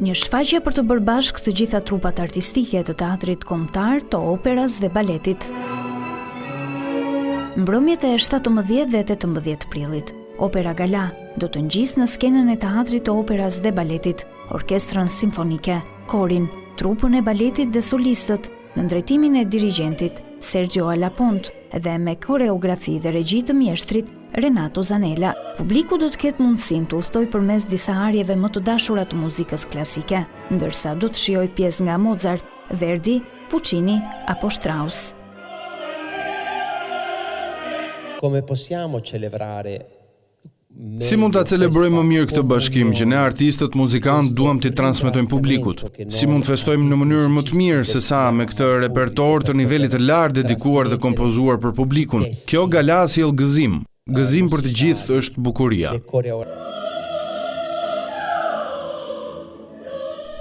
Një shfaqje për të bërë bashkë të gjitha trupat artistike të teatrit kombëtar, të operas dhe baletit. Mbrëmjet e 17 dhe 18 prillit, Opera Gala do të ngjisë në skenën e teatrit të operas dhe baletit, orkestrën simfonike, korin, trupën e baletit dhe solistët, në drejtimin e dirigjentit Sergio Alapont dhe me koreografi dhe regji të mjeshtrit Renato Zanella. Publiku do të ketë mundësinë të udhtoj përmes disa arjeve më të dashura të muzikës klasike, ndërsa do të shijoj pjesë nga Mozart, Verdi, Puccini apo Strauss. Come possiamo celebrare? Si mund ta celebrojmë më mirë këtë bashkim që ne artistët, muzikantë duam t'i transmetojmë publikut? Si mund të festojmë në mënyrë më të mirë se sa me këtë repertor të nivelit të lartë dedikuar dhe kompozuar për publikun? Kjo gala sjell gëzim. Gëzim për të gjithë është bukuria.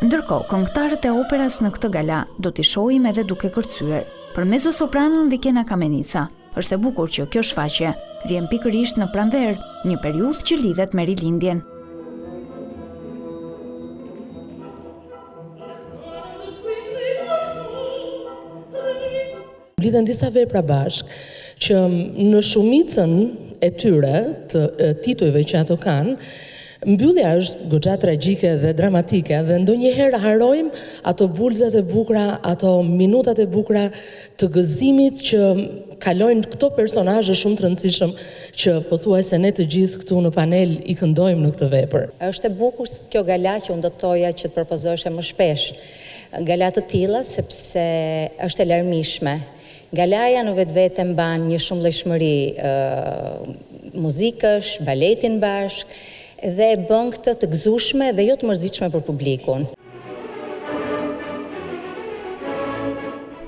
Ndërkohë, këngëtarët e operas në këtë gala do t'i shohim edhe duke kërcyer. Për mezzosopranon Vikena Kamenica, është e bukur që kjo shfaqje vjen pikërisht në pranverë, një periudhë që lidhet me rilindjen. Lidhen disa vepra bashkë që në shumicën e tyre të titujve që ato kanë, mbyllja është goxha tragjike dhe dramatike dhe ndonjëherë harrojmë ato bulzat e bukura, ato minutat e bukura të gëzimit që kalojnë këto personazhe shumë të rëndësishëm që pothuajse ne të gjithë këtu në panel i këndojmë në këtë vepër. Është e bukur kjo gala që unë do të thoja që të propozoshe më shpesh. Gala të tilla sepse është e larmishme. Galaja në vetvete mban një shumëllojshmëri muzikësh, baletin bashk, dhe bën këtë të gëzueshme dhe jo të mërzitshme për publikun.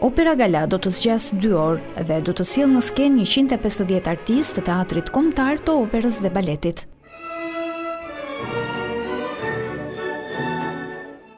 Opera Gala do të zgjasë 2 orë dhe do të sjellë në skenë 150 artistë të teatrit kombëtar, të operës dhe baletit.